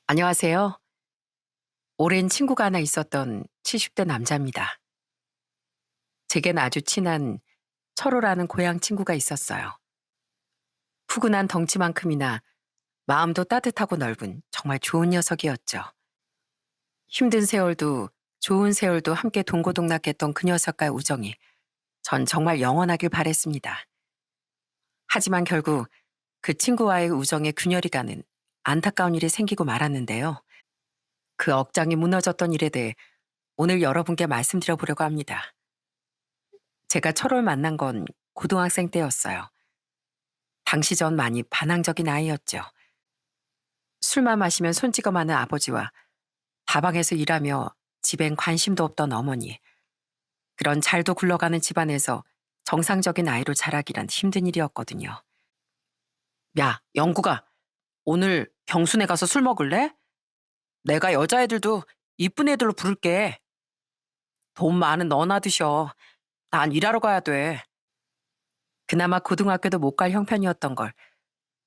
안녕하세요. 오랜 친구가 하나 있었던 70대 남자입니다. 제겐 아주 친한 철호라는 고향 친구가 있었어요. 푸근한 덩치만큼이나 마음도 따뜻하고 넓은 정말 좋은 녀석이었죠. 힘든 세월도 좋은 세월도 함께 동고동락했던 그 녀석과의 우정이 전 정말 영원하길 바랬습니다. 하지만 결국 그 친구와의 우정에 균열이 가는 안타까운 일이 생기고 말았는데요. 그 억장이 무너졌던 일에 대해 오늘 여러분께 말씀드려 보려고 합니다. 제가 철호를 만난 건 고등학생 때였어요. 당시 전 많이 반항적인 아이였죠. 술만 마시면 손찌검하는 아버지와 다방에서 일하며 집엔 관심도 없던 어머니. 그런 잘도 굴러가는 집안에서 정상적인 아이로 자라기란 힘든 일이었거든요. 야, 영구가, 오늘 경순에 가서 술 먹을래? 내가 여자애들도 이쁜 애들로 부를게. 돈 많은 너나 드셔. 난 일하러 가야 돼. 그나마 고등학교도 못 갈 형편이었던 걸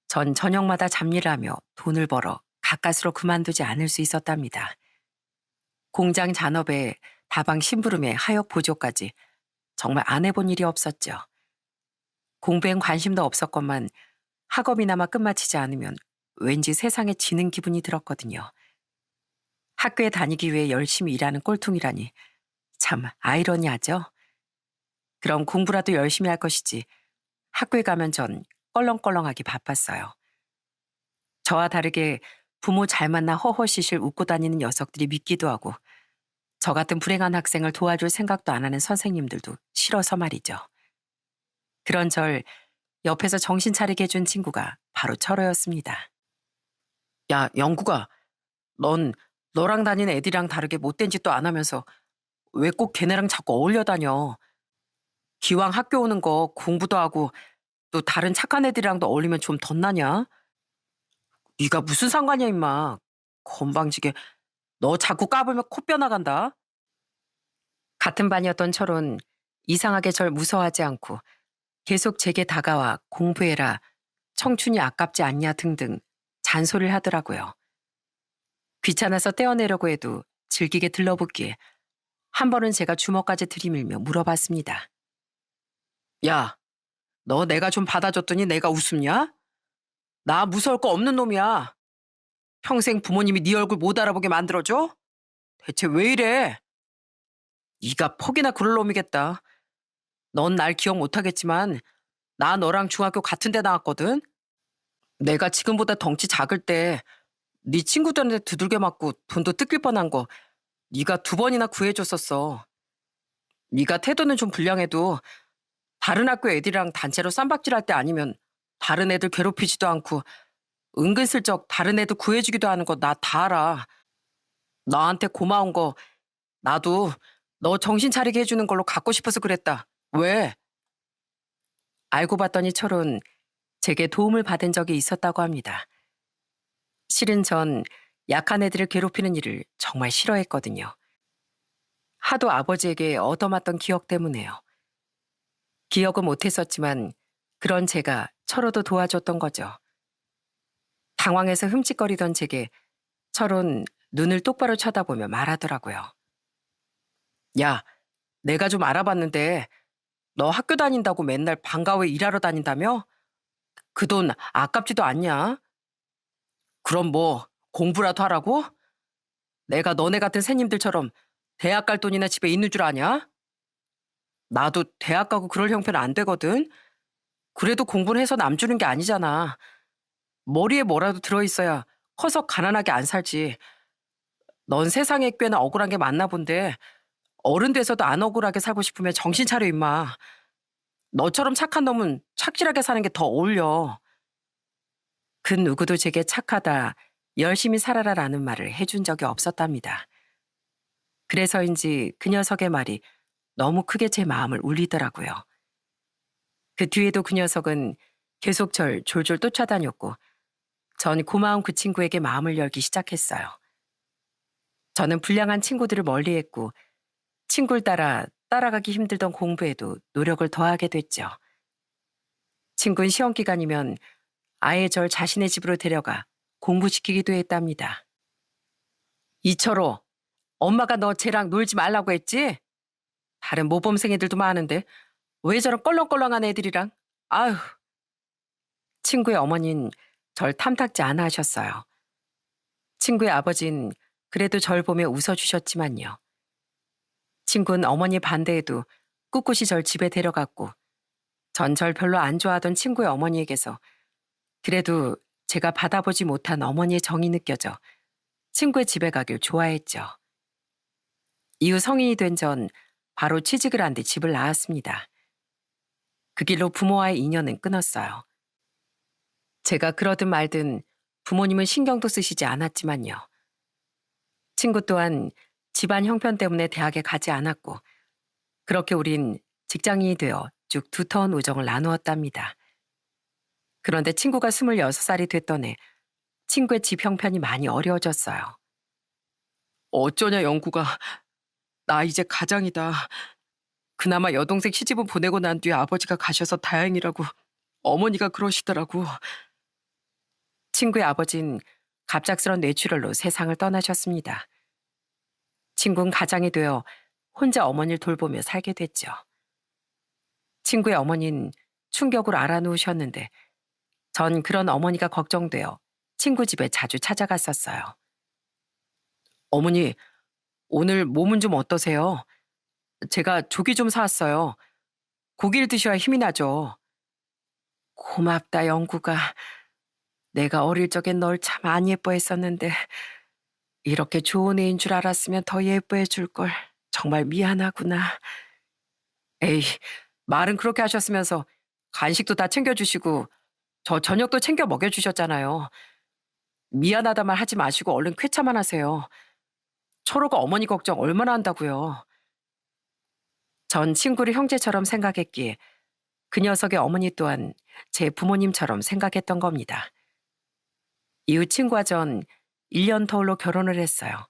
전 저녁마다 잡일을 하며 돈을 벌어 가까스로 그만두지 않을 수 있었답니다. 공장 잔업에 다방 심부름에 하역 보조까지 정말 안 해본 일이 없었죠. 공부엔 관심도 없었건만 학업이나마 끝마치지 않으면 왠지 세상에 지는 기분이 들었거든요. 학교에 다니기 위해 열심히 일하는 꼴통이라니 참 아이러니하죠. 그럼 공부라도 열심히 할 것이지 학교에 가면 전 껄렁껄렁하기 바빴어요. 저와 다르게 부모 잘 만나 허허시실 웃고 다니는 녀석들이 믿기도 하고 저 같은 불행한 학생을 도와줄 생각도 안 하는 선생님들도 싫어서 말이죠. 그런 절 옆에서 정신 차리게 해준 친구가 바로 철호였습니다. 야, 영구가, 넌 너랑 다니는 애들이랑 다르게 못된 짓도 안 하면서 왜 꼭 걔네랑 자꾸 어울려 다녀? 기왕 학교 오는 거 공부도 하고 또 다른 착한 애들이랑도 어울리면 좀 덧나냐? 네가 무슨 상관이야 임마. 건방지게 너 자꾸 까불면 코뼈 나간다. 같은 반이었던 철은 이상하게 절 무서워하지 않고 계속 제게 다가와 공부해라, 청춘이 아깝지 않냐 등등 잔소리를 하더라고요. 귀찮아서 떼어내려고 해도 즐기게 들러붙기에 한 번은 제가 주먹까지 들이밀며 물어봤습니다. 야, 너 내가 좀 받아줬더니 내가 웃음냐? 나 무서울 거 없는 놈이야. 평생 부모님이 네 얼굴 못 알아보게 만들어줘? 대체 왜 이래? 네가 퍽이나 그럴 놈이겠다. 넌 날 기억 못하겠지만 나 너랑 중학교 같은 데 나왔거든. 내가 지금보다 덩치 작을 때 네 친구들한테 두들겨 맞고 돈도 뜯길 뻔한 거 네가 두 번이나 구해줬었어. 네가 태도는 좀 불량해도 다른 학교 애들이랑 단체로 쌈박질할 때 아니면 다른 애들 괴롭히지도 않고 은근슬쩍 다른 애들 구해주기도 하는 거 나 다 알아. 너한테 고마운 거 나도 너 정신 차리게 해주는 걸로 갖고 싶어서 그랬다. 왜? 알고 봤더니 철은 제게 도움을 받은 적이 있었다고 합니다. 실은 전 약한 애들을 괴롭히는 일을 정말 싫어했거든요. 하도 아버지에게 얻어맞던 기억 때문에요. 기억은 못했었지만 그런 제가 철호도 도와줬던 거죠. 당황해서 흠칫거리던 제게 철은 눈을 똑바로 쳐다보며 말하더라고요. 야, 내가 좀 알아봤는데 너 학교 다닌다고 맨날 방과 후에 일하러 다닌다며? 그 돈 아깝지도 않냐? 그럼 뭐 공부라도 하라고? 내가 너네 같은 새님들처럼 대학 갈 돈이나 집에 있는 줄 아냐? 나도 대학 가고 그럴 형편 안 되거든. 그래도 공부는 해서 남 주는 게 아니잖아. 머리에 뭐라도 들어있어야 커서 가난하게 안 살지. 넌 세상에 꽤나 억울한 게 많나 본데 어른 돼서도 안 억울하게 살고 싶으면 정신 차려 임마. 너처럼 착한 놈은 착실하게 사는 게 더 어울려. 그 누구도 제게 착하다, 열심히 살아라라는 말을 해준 적이 없었답니다. 그래서인지 그 녀석의 말이 너무 크게 제 마음을 울리더라고요. 그 뒤에도 그 녀석은 계속 절 졸졸 쫓아다녔고 전 고마운 그 친구에게 마음을 열기 시작했어요. 저는 불량한 친구들을 멀리했고 친구를 따라가기 힘들던 공부에도 노력을 더하게 됐죠. 친구는 시험 기간이면 아예 절 자신의 집으로 데려가 공부시키기도 했답니다. 이철호, 엄마가 너 쟤랑 놀지 말라고 했지? 다른 모범생 애들도 많은데 왜 저런 껄렁껄렁한 애들이랑? 아휴, 친구의 어머니는 절 탐탁지 않아 하셨어요. 친구의 아버진 그래도 절 보며 웃어주셨지만요. 친구는 어머니 반대에도 꿋꿋이 절 집에 데려갔고 전 절 별로 안 좋아하던 친구의 어머니에게서 그래도 제가 받아보지 못한 어머니의 정이 느껴져 친구의 집에 가길 좋아했죠. 이후 성인이 된 전 바로 취직을 한 뒤 집을 나왔습니다. 그 길로 부모와의 인연은 끊었어요. 제가 그러든 말든 부모님은 신경도 쓰시지 않았지만요. 친구 또한 집안 형편 때문에 대학에 가지 않았고 그렇게 우린 직장인이 되어 쭉 두터운 우정을 나누었답니다. 그런데 친구가 26살이 됐던 해 친구의 집 형편이 많이 어려워졌어요. 어쩌냐 영구가. 나 이제 가장이다. 그나마 여동생 시집은 보내고 난 뒤에 아버지가 가셔서 다행이라고 어머니가 그러시더라고. 친구의 아버진 갑작스런 뇌출혈로 세상을 떠나셨습니다. 친구는 가장이 되어 혼자 어머니를 돌보며 살게 됐죠. 친구의 어머니는 충격으로 알아누우셨는데 전 그런 어머니가 걱정되어 친구 집에 자주 찾아갔었어요. 어머니, 오늘 몸은 좀 어떠세요? 제가 조기 좀 사왔어요. 고기를 드셔야 힘이 나죠. 고맙다, 영구가. 내가 어릴 적엔 널 참 안 예뻐했었는데 이렇게 좋은 애인 줄 알았으면 더 예뻐해 줄 걸. 정말 미안하구나. 에이, 말은 그렇게 하셨으면서 간식도 다 챙겨주시고 저 저녁도 챙겨 먹여주셨잖아요. 미안하다 말 하지 마시고 얼른 쾌차만 하세요. 철호가 어머니 걱정 얼마나 한다고요. 전 친구를 형제처럼 생각했기에 그 녀석의 어머니 또한 제 부모님처럼 생각했던 겁니다. 이후 친구와 전 1년 터울로 결혼을 했어요.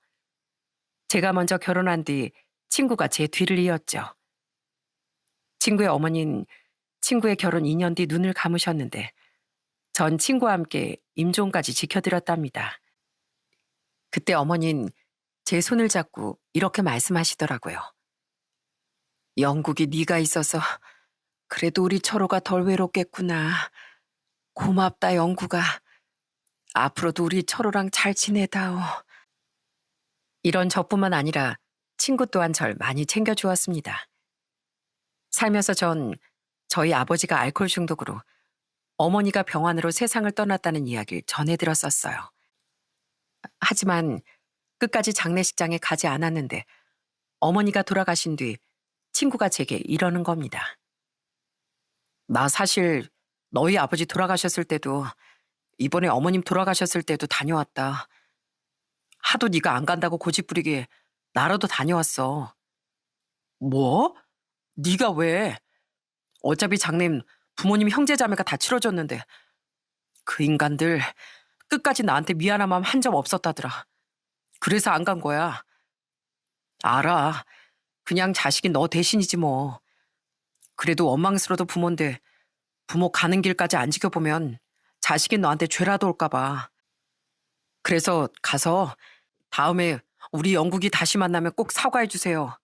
제가 먼저 결혼한 뒤 친구가 제 뒤를 이었죠. 친구의 어머니는 친구의 결혼 2년 뒤 눈을 감으셨는데 전 친구와 함께 임종까지 지켜드렸답니다. 그때 어머니는 제 손을 잡고 이렇게 말씀하시더라고요. 영국이 네가 있어서 그래도 우리 철호가 덜 외롭겠구나. 고맙다 영국아. 앞으로도 우리 철호랑 잘 지내다오. 이런 저뿐만 아니라 친구 또한 절 많이 챙겨주었습니다. 살면서 전 저희 아버지가 알코올 중독으로 어머니가 병환으로 세상을 떠났다는 이야기를 전해 들었었어요. 하지만 끝까지 장례식장에 가지 않았는데 어머니가 돌아가신 뒤 친구가 제게 이러는 겁니다. 나 사실 너희 아버지 돌아가셨을 때도 이번에 어머님 돌아가셨을 때도 다녀왔다. 하도 네가 안 간다고 고집부리게 나라도 다녀왔어. 뭐? 네가 왜? 어차피 장례는 부모님 형제자매가 다 치러줬는데 그 인간들 끝까지 나한테 미안한 마음 한 점 없었다더라. 그래서 안 간 거야. 알아. 그냥 자식이 너 대신이지 뭐. 그래도 원망스러워도 부모인데 부모 가는 길까지 안 지켜보면 자식이 너한테 죄라도 올까 봐. 그래서 가서 다음에 우리 영국이 다시 만나면 꼭 사과해 주세요.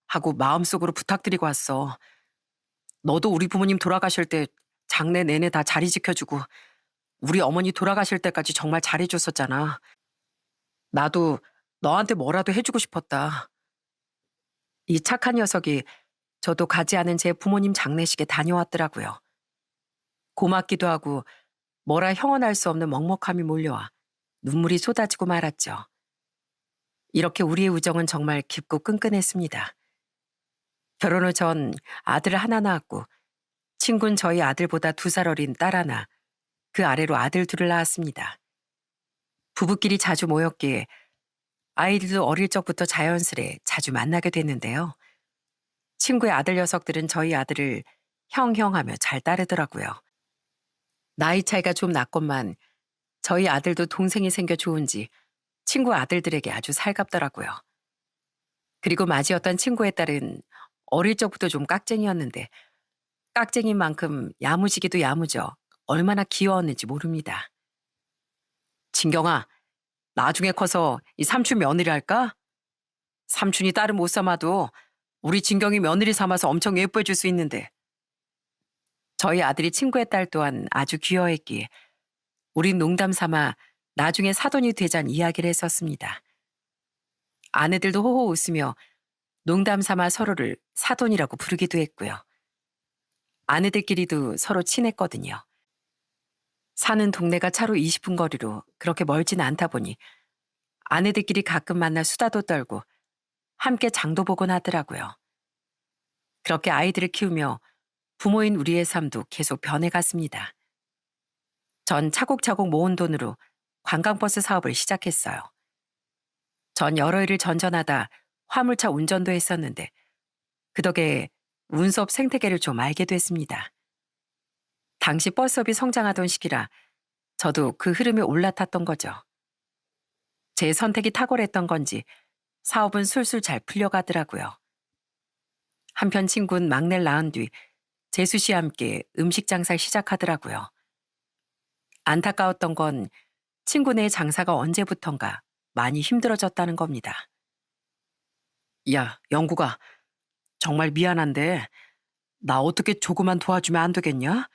하고 마음속으로 부탁드리고 왔어. 너도 우리 부모님 돌아가실 때 장례 내내 다 자리 지켜주고 우리 어머니 돌아가실 때까지 정말 잘해줬었잖아. 나도 너한테 뭐라도 해주고 싶었다. 이 착한 녀석이 저도 가지 않은 제 부모님 장례식에 다녀왔더라고요. 고맙기도 하고 뭐라 형언할 수 없는 먹먹함이 몰려와 눈물이 쏟아지고 말았죠. 이렇게 우리의 우정은 정말 깊고 끈끈했습니다. 결혼 후 전 아들을 하나 낳았고 친구는 저희 아들보다 2살 어린 딸 하나, 그 아래로 아들 둘을 낳았습니다. 부부끼리 자주 모였기에 아이들도 어릴 적부터 자연스레 자주 만나게 됐는데요. 친구의 아들 녀석들은 저희 아들을 형 하며 잘 따르더라고요. 나이 차이가 좀 났건만 저희 아들도 동생이 생겨 좋은지 친구 아들들에게 아주 살갑더라고요. 그리고 맞이었던 친구의 딸은 어릴 적부터 좀 깍쟁이였는데 깍쟁인 만큼 야무지기도 야무져 얼마나 귀여웠는지 모릅니다. 진경아, 나중에 커서 이 삼촌 며느리 할까? 삼촌이 딸을 못 삼아도 우리 진경이 며느리 삼아서 엄청 예뻐해 줄 수 있는데. 저희 아들이 친구의 딸 또한 아주 귀여워했기에 우린 농담 삼아 나중에 사돈이 되자는 이야기를 했었습니다. 아내들도 호호 웃으며 농담 삼아 서로를 사돈이라고 부르기도 했고요. 아내들끼리도 서로 친했거든요. 사는 동네가 차로 20분 거리로 그렇게 멀진 않다 보니 아내들끼리 가끔 만나 수다도 떨고 함께 장도 보곤 하더라고요. 그렇게 아이들을 키우며 부모인 우리의 삶도 계속 변해갔습니다. 전 차곡차곡 모은 돈으로 관광버스 사업을 시작했어요. 전 여러 일을 전전하다 화물차 운전도 했었는데 그 덕에 운수업 생태계를 좀 알게 됐습니다. 당시 버스업이 성장하던 시기라 저도 그 흐름에 올라탔던 거죠. 제 선택이 탁월했던 건지 사업은 술술 잘 풀려가더라고요. 한편 친구는 막내를 낳은 뒤 재수 씨와 함께 음식 장사를 시작하더라고요. 안타까웠던 건 친구네의 장사가 언제부턴가 많이 힘들어졌다는 겁니다. 야, 영구가 정말 미안한데 나 어떻게 조금만 도와주면 안 되겠냐?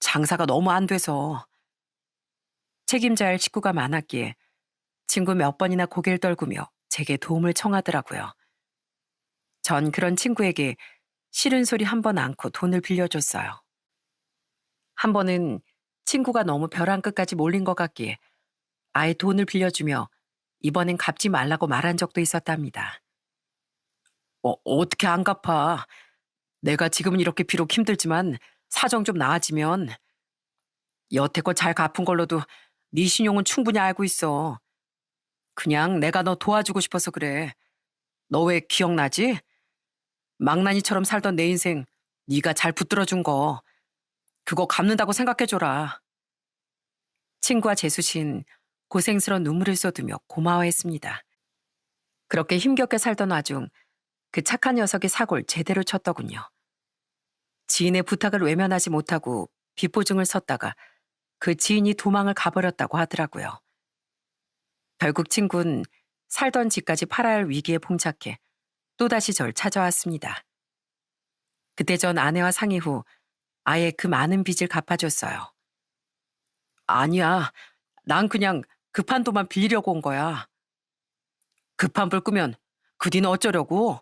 장사가 너무 안 돼서. 책임져야 할 식구가 많았기에 친구 몇 번이나 고개를 떨구며 제게 도움을 청하더라고요. 전 그런 친구에게 싫은 소리 한 번 않고 돈을 빌려줬어요. 한 번은 친구가 너무 벼랑 끝까지 몰린 것 같기에 아예 돈을 빌려주며 이번엔 갚지 말라고 말한 적도 있었답니다. 어떻게 안 갚아? 내가 지금은 이렇게 비록 힘들지만 사정 좀 나아지면 여태껏 잘 갚은 걸로도 네 신용은 충분히 알고 있어. 그냥 내가 너 도와주고 싶어서 그래. 너 왜 기억나지? 망나니처럼 살던 내 인생 네가 잘 붙들어준 거 그거 갚는다고 생각해줘라. 친구와 재수신 고생스러운 눈물을 쏟으며 고마워했습니다. 그렇게 힘겹게 살던 와중 그 착한 녀석이 사고를 제대로 쳤더군요. 지인의 부탁을 외면하지 못하고 비보증을 섰다가 그 지인이 도망을 가버렸다고 하더라고요. 결국 친구는 살던 집까지 팔아야 할 위기에 봉착해 또다시 절 찾아왔습니다. 그때 전 아내와 상의 후 아예 그 많은 빚을 갚아줬어요. 아니야, 난 그냥 급한 돈만 빌리려고 온 거야. 급한 불 끄면 그 뒤는 어쩌려고?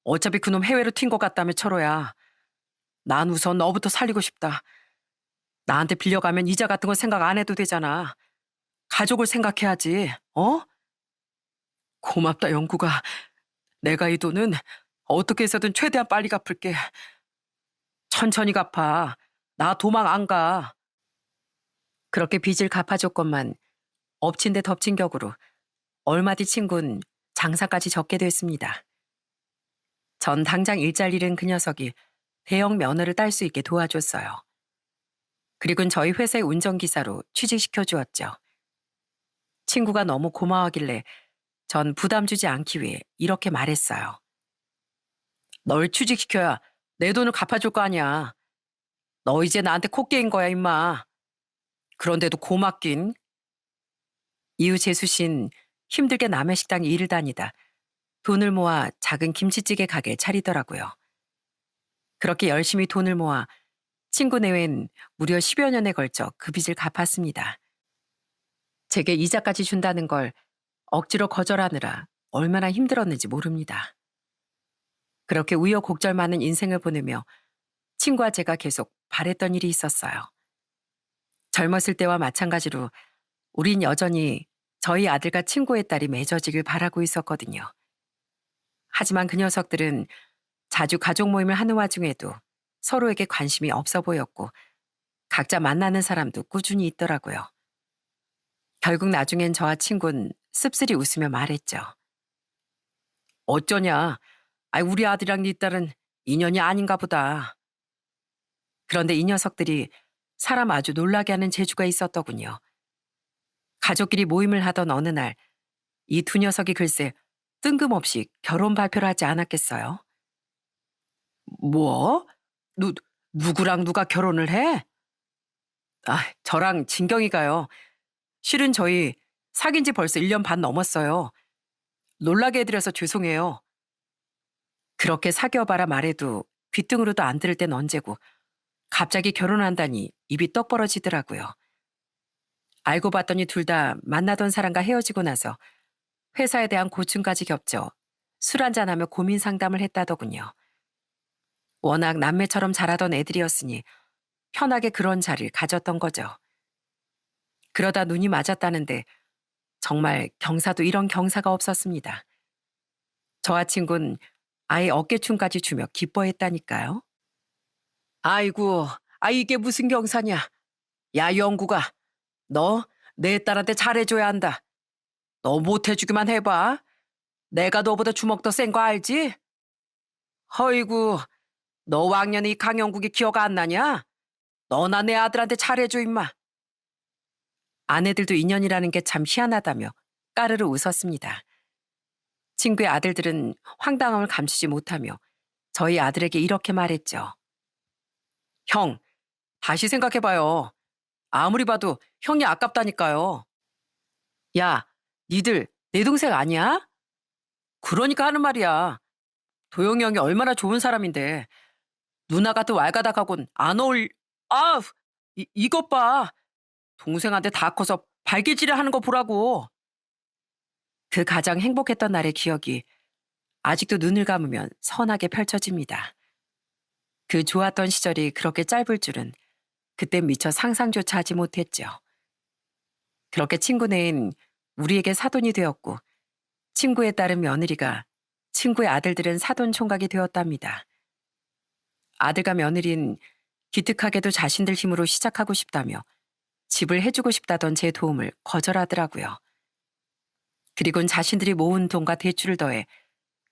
어차피 그놈 해외로 튄 것 같다며 철호야. 난 우선 너부터 살리고 싶다. 나한테 빌려가면 이자 같은 건 생각 안 해도 되잖아. 가족을 생각해야지, 어? 고맙다, 영구가. 내가 이 돈은 어떻게 해서든 최대한 빨리 갚을게. 천천히 갚아. 나 도망 안 가. 그렇게 빚을 갚아줬건만 엎친 데 덮친 격으로 얼마 뒤 친구는 장사까지 접게 됐습니다. 전 당장 일자리 잃은 그 녀석이 대형 면허를 딸 수 있게 도와줬어요. 그리고는 저희 회사의 운전기사로 취직시켜 주었죠. 친구가 너무 고마워하길래 전 부담 주지 않기 위해 이렇게 말했어요. 널 취직시켜야 내 돈을 갚아줄 거 아니야. 너 이제 나한테 코 깨인 거야, 임마. 그런데도 고맙긴. 이후 재수신 힘들게 남의 식당에 일을 다니다 돈을 모아 작은 김치찌개 가게 차리더라고요. 그렇게 열심히 돈을 모아 친구 내외는 무려 10여 년에 걸쳐 그 빚을 갚았습니다. 제게 이자까지 준다는 걸 억지로 거절하느라 얼마나 힘들었는지 모릅니다. 그렇게 우여곡절 많은 인생을 보내며 친구와 제가 계속 바랬던 일이 있었어요. 젊었을 때와 마찬가지로 우린 여전히 저희 아들과 친구의 딸이 맺어지길 바라고 있었거든요. 하지만 그 녀석들은 자주 가족 모임을 하는 와중에도 서로에게 관심이 없어 보였고 각자 만나는 사람도 꾸준히 있더라고요. 결국 나중엔 저와 친구는 씁쓸히 웃으며 말했죠. 어쩌냐. 우리 아들이랑 네 딸은 인연이 아닌가 보다. 그런데 이 녀석들이 사람 아주 놀라게 하는 재주가 있었더군요. 가족끼리 모임을 하던 어느 날 이 두 녀석이 글쎄 뜬금없이 결혼 발표를 하지 않았겠어요? 뭐? 누구랑 누가 결혼을 해? 저랑 진경이가요. 실은 저희 사귄 지 벌써 1년 반 넘었어요. 놀라게 해드려서 죄송해요. 그렇게 사귀어봐라 말해도 귓등으로도 안 들을 땐 언제고 갑자기 결혼한다니 입이 떡 벌어지더라고요. 알고 봤더니 둘 다 만나던 사람과 헤어지고 나서 회사에 대한 고충까지 겹쳐 술 한잔하며 고민 상담을 했다더군요. 워낙 남매처럼 자라던 애들이었으니 편하게 그런 자리를 가졌던 거죠. 그러다 눈이 맞았다는데 정말 경사도 이런 경사가 없었습니다. 저와 친구는 아예 어깨춤까지 추며 기뻐했다니까요. 아이고, 이게 무슨 경사냐. 야, 영구가, 너 내 딸한테 잘해줘야 한다. 너 못해주기만 해봐. 내가 너보다 주먹 더 센 거 알지? 허이구, 너 왕년에 이 강영국이 기억 안 나냐? 너나 내 아들한테 잘해줘 임마. 아내들도 인연이라는 게 참 희한하다며 까르르 웃었습니다. 친구의 아들들은 황당함을 감추지 못하며 저희 아들에게 이렇게 말했죠. 형, 다시 생각해봐요. 아무리 봐도 형이 아깝다니까요. 야, 니들 내 동생 아니야? 그러니까 하는 말이야. 도영이 형이 얼마나 좋은 사람인데 누나 같은 왈가닥하곤 안 아, 이것 봐. 동생한테 다 커서 발개질을 하는 거 보라고. 그 가장 행복했던 날의 기억이 아직도 눈을 감으면 선하게 펼쳐집니다. 그 좋았던 시절이 그렇게 짧을 줄은 그땐 미처 상상조차 하지 못했죠. 그렇게 친구네인 우리에게 사돈이 되었고 친구에 따른 며느리가 친구의 아들들은 사돈 총각이 되었답니다. 아들과 며느리는 기특하게도 자신들 힘으로 시작하고 싶다며 집을 해주고 싶다던 제 도움을 거절하더라고요. 그리곤 자신들이 모은 돈과 대출을 더해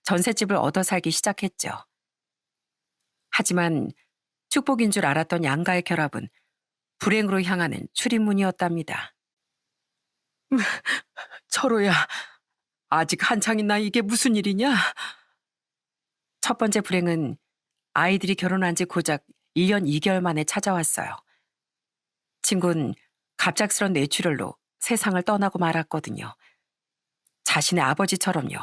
전셋집을 얻어 살기 시작했죠. 하지만 축복인 줄 알았던 양가의 결합은 불행으로 향하는 출입문이었답니다. 철호야, 아직 한창이나 이게 무슨 일이냐? 첫 번째 불행은 아이들이 결혼한 지 고작 1년 2개월 만에 찾아왔어요. 친구는 갑작스런 뇌출혈로 세상을 떠나고 말았거든요. 자신의 아버지처럼요.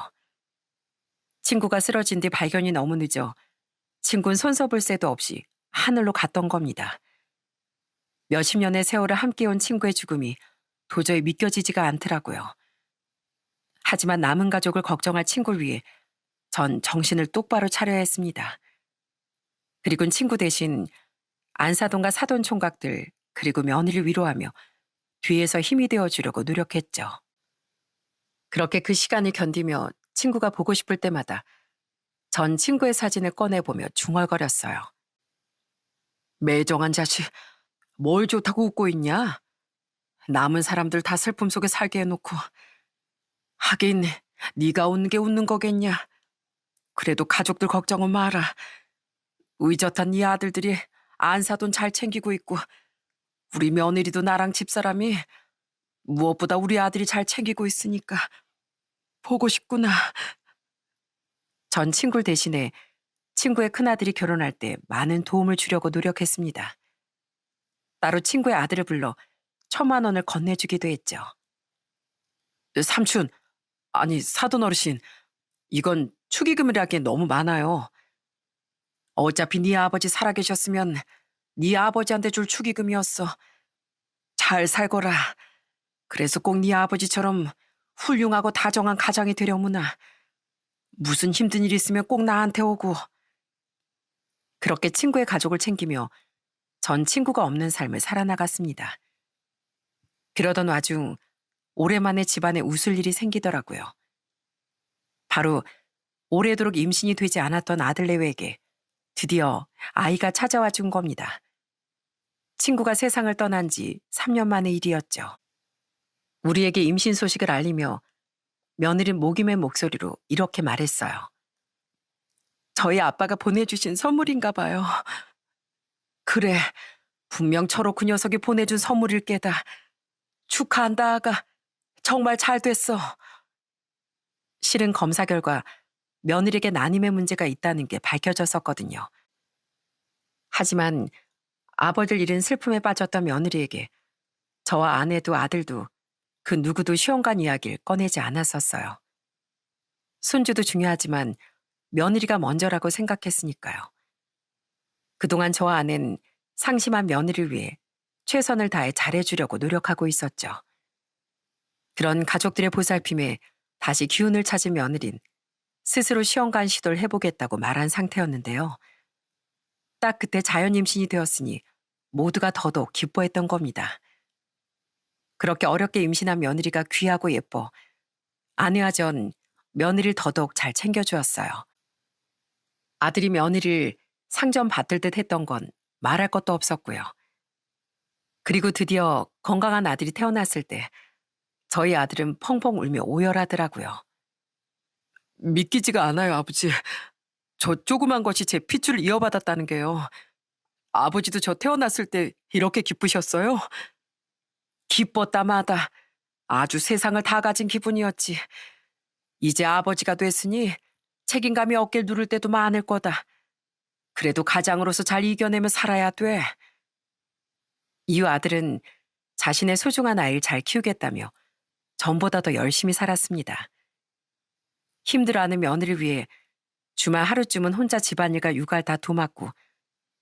친구가 쓰러진 뒤 발견이 너무 늦어 친구는 손서볼 새도 없이 하늘로 갔던 겁니다. 몇십 년의 세월을 함께 온 친구의 죽음이 도저히 믿겨지지가 않더라고요. 하지만 남은 가족을 걱정할 친구를 위해 전 정신을 똑바로 차려야 했습니다. 그리곤 친구 대신 안사돈과 사돈 총각들 그리고 며느리를 위로하며 뒤에서 힘이 되어주려고 노력했죠. 그렇게 그 시간을 견디며 친구가 보고 싶을 때마다 전 친구의 사진을 꺼내보며 중얼거렸어요. 매정한 자식, 뭘 좋다고 웃고 있냐? 남은 사람들 다 슬픔 속에 살게 해놓고. 하긴 네가 웃는 게 웃는 거겠냐. 그래도 가족들 걱정은 마라. 의젓한 네 아들들이 안사돈 잘 챙기고 있고 우리 며느리도 나랑 집사람이 무엇보다 우리 아들이 잘 챙기고 있으니까 보고 싶구나. 전 친구를 대신해 친구의 큰아들이 결혼할 때 많은 도움을 주려고 노력했습니다. 따로 친구의 아들을 불러 1,000만 원을 건네주기도 했죠. 삼촌, 아니 사돈 어르신, 이건 축의금이라기엔 너무 많아요. 어차피 네 아버지 살아계셨으면 네 아버지한테 줄 축의금이었어. 잘 살거라. 그래서 꼭 네 아버지처럼 훌륭하고 다정한 가장이 되려무나. 무슨 힘든 일 있으면 꼭 나한테 오고. 그렇게 친구의 가족을 챙기며 전 친구가 없는 삶을 살아나갔습니다. 그러던 와중 오랜만에 집안에 웃을 일이 생기더라고요. 바로 오래도록 임신이 되지 않았던 아들내외에게 드디어 아이가 찾아와 준 겁니다. 친구가 세상을 떠난 지 3년 만의 일이었죠. 우리에게 임신 소식을 알리며 며느린 목이 맨 목소리로 이렇게 말했어요. 저희 아빠가 보내주신 선물인가 봐요. 그래, 분명 철호 그 녀석이 보내준 선물일 게다. 축하한다, 아가. 정말 잘 됐어. 실은 검사 결과 며느리에게 난임의 문제가 있다는 게 밝혀졌었거든요. 하지만 아버지를 잃은 슬픔에 빠졌던 며느리에게 저와 아내도 아들도 그 누구도 시험관 이야기를 꺼내지 않았었어요. 손주도 중요하지만 며느리가 먼저라고 생각했으니까요. 그동안 저와 아내는 상심한 며느리를 위해 최선을 다해 잘해주려고 노력하고 있었죠. 그런 가족들의 보살핌에 다시 기운을 찾은 며느린 스스로 시험관 시도를 해보겠다고 말한 상태였는데요. 딱 그때 자연 임신이 되었으니 모두가 더더욱 기뻐했던 겁니다. 그렇게 어렵게 임신한 며느리가 귀하고 예뻐 아내와 전 며느리를 더더욱 잘 챙겨주었어요. 아들이 며느리를 상전 받들 듯 했던 건 말할 것도 없었고요. 그리고 드디어 건강한 아들이 태어났을 때 저희 아들은 펑펑 울며 오열하더라고요. 믿기지가 않아요, 아버지. 저 조그만 것이 제 핏줄을 이어받았다는 게요. 아버지도 저 태어났을 때 이렇게 기쁘셨어요? 기뻤다마다 아주 세상을 다 가진 기분이었지. 이제 아버지가 됐으니 책임감이 어깨를 누를 때도 많을 거다. 그래도 가장으로서 잘 이겨내며 살아야 돼. 이후 아들은 자신의 소중한 아이를 잘 키우겠다며 전보다 더 열심히 살았습니다. 힘들어하는 며느리를 위해 주말 하루쯤은 혼자 집안일과 육아를 다 도맡고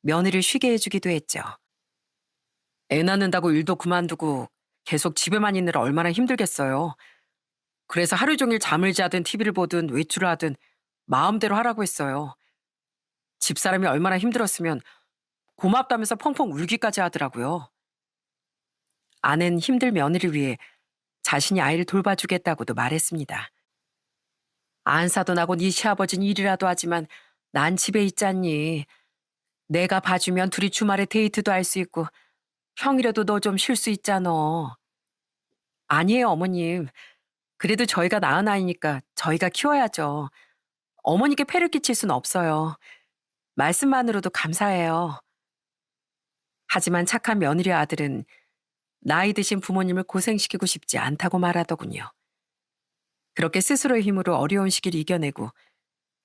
며느리를 쉬게 해주기도 했죠. 애 낳는다고 일도 그만두고 계속 집에만 있느라 얼마나 힘들겠어요. 그래서 하루 종일 잠을 자든 TV를 보든 외출을 하든 마음대로 하라고 했어요. 집사람이 얼마나 힘들었으면 고맙다면서 펑펑 울기까지 하더라고요. 아내는 힘들 며느리를 위해 자신이 아이를 돌봐주겠다고도 말했습니다. 안사도 나고 네 시아버지는 일이라도 하지만 난 집에 있잖니. 내가 봐주면 둘이 주말에 데이트도 할 수 있고 평일에도 너 좀 쉴 수 있잖아. 아니에요, 어머님. 그래도 저희가 낳은 아이니까 저희가 키워야죠. 어머니께 폐를 끼칠 순 없어요. 말씀만으로도 감사해요. 하지만 착한 며느리 아들은 나이 드신 부모님을 고생시키고 싶지 않다고 말하더군요. 그렇게 스스로의 힘으로 어려운 시기를 이겨내고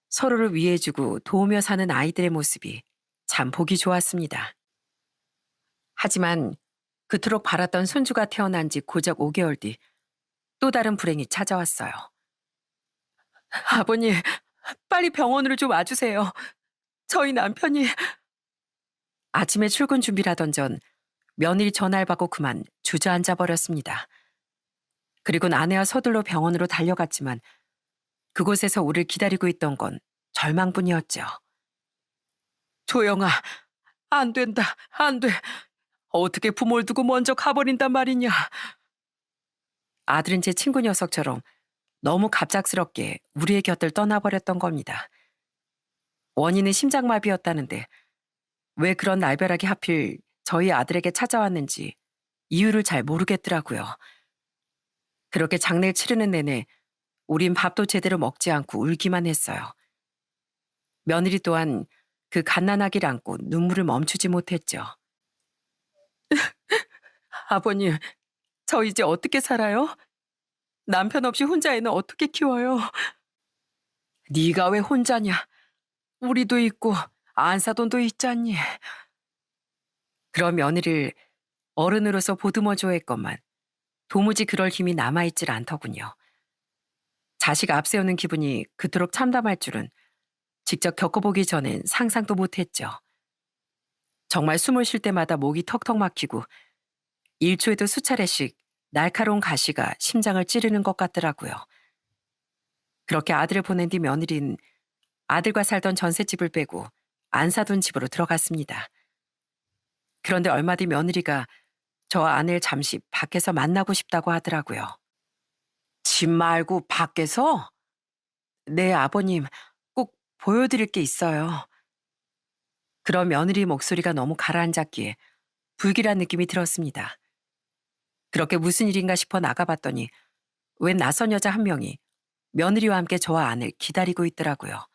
서로를 위해주고 도우며 사는 아이들의 모습이 참 보기 좋았습니다. 하지만 그토록 바랐던 손주가 태어난 지 고작 5개월 뒤 또 다른 불행이 찾아왔어요. 아버님, 빨리 병원으로 좀 와주세요. 저희 남편이... 아침에 출근 준비를 하던 전 며느리 전화를 받고 그만 주저앉아 버렸습니다. 그리고는 아내와 서둘러 병원으로 달려갔지만 그곳에서 우리를 기다리고 있던 건 절망뿐이었죠. 조영아, 안 된다, 안 돼. 어떻게 부모를 두고 먼저 가버린단 말이냐. 아들은 제 친구 녀석처럼 너무 갑작스럽게 우리의 곁을 떠나버렸던 겁니다. 원인은 심장마비였다는데 왜 그런 날벼락이 하필 저희 아들에게 찾아왔는지 이유를 잘 모르겠더라고요. 그렇게 장례를 치르는 내내 우린 밥도 제대로 먹지 않고 울기만 했어요. 며느리 또한 그 갓난아기를 안고 눈물을 멈추지 못했죠. 아버님, 저 이제 어떻게 살아요? 남편 없이 혼자 애는 어떻게 키워요? 네가 왜 혼자냐? 우리도 있고 안사돈도 있잖니. 그런 며느리를 어른으로서 보듬어줘야 했건만 도무지 그럴 힘이 남아있질 않더군요. 자식 앞세우는 기분이 그토록 참담할 줄은 직접 겪어보기 전엔 상상도 못했죠. 정말 숨을 쉴 때마다 목이 턱턱 막히고 1초에도 수차례씩 날카로운 가시가 심장을 찌르는 것 같더라고요. 그렇게 아들을 보낸 뒤 며느리는 아들과 살던 전셋집을 빼고 안 사둔 집으로 들어갔습니다. 그런데 얼마 뒤 며느리가 저와 아내를 잠시 밖에서 만나고 싶다고 하더라고요. 집 말고 밖에서? 네, 아버님, 꼭 보여드릴 게 있어요. 그런 며느리 목소리가 너무 가라앉았기에 불길한 느낌이 들었습니다. 그렇게 무슨 일인가 싶어 나가봤더니 웬 낯선 여자 한 명이 며느리와 함께 저와 아내를 기다리고 있더라고요.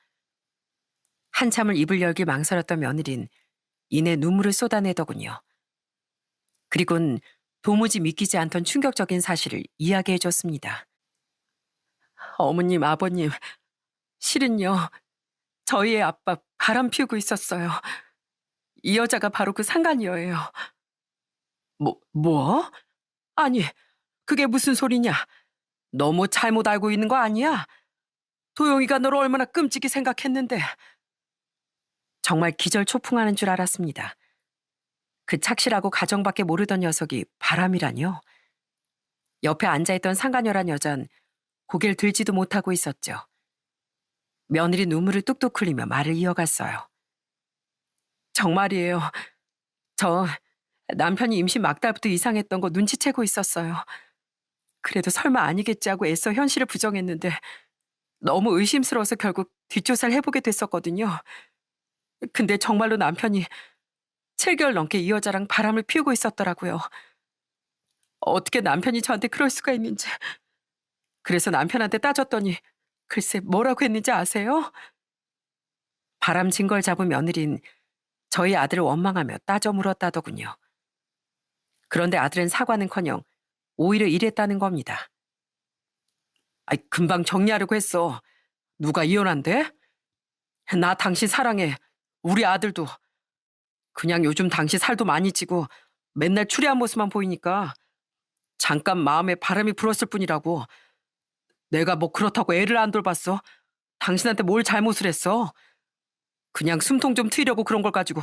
한참을 입을 열길 망설였던 며느린 이내 눈물을 쏟아내더군요. 그리곤 도무지 믿기지 않던 충격적인 사실을 이야기해 줬습니다. 어머님, 아버님, 실은요, 저희 애 아빠 바람 피우고 있었어요. 이 여자가 바로 그 상간녀예요. 뭐? 아니, 그게 무슨 소리냐? 너무 잘못 알고 있는 거 아니야? 도영이가 너를 얼마나 끔찍이 생각했는데. 정말 기절초풍하는 줄 알았습니다. 그 착실하고 가정밖에 모르던 녀석이 바람이라뇨? 옆에 앉아있던 상가녀란 여잔 고개를 들지도 못하고 있었죠. 며느리 눈물을 뚝뚝 흘리며 말을 이어갔어요. 정말이에요. 저 남편이 임신 막달부터 이상했던 거 눈치채고 있었어요. 그래도 설마 아니겠지 하고 애써 현실을 부정했는데 너무 의심스러워서 결국 뒷조사를 해보게 됐었거든요. 근데 정말로 남편이 7개월 넘게 이 여자랑 바람을 피우고 있었더라고요. 어떻게 남편이 저한테 그럴 수가 있는지. 그래서 남편한테 따졌더니 글쎄 뭐라고 했는지 아세요? 바람 진 걸 잡은 며느린 저희 아들을 원망하며 따져 물었다더군요. 그런데 아들은 사과는커녕 오히려 이랬다는 겁니다. 아이, 금방 정리하려고 했어. 누가 이혼한대? 나 당신 사랑해. 우리 아들도. 그냥 요즘 당신 살도 많이 찌고 맨날 추리한 모습만 보이니까 잠깐 마음에 바람이 불었을 뿐이라고. 내가 뭐 그렇다고 애를 안 돌봤어? 당신한테 뭘 잘못을 했어? 그냥 숨통 좀 트이려고 그런 걸 가지고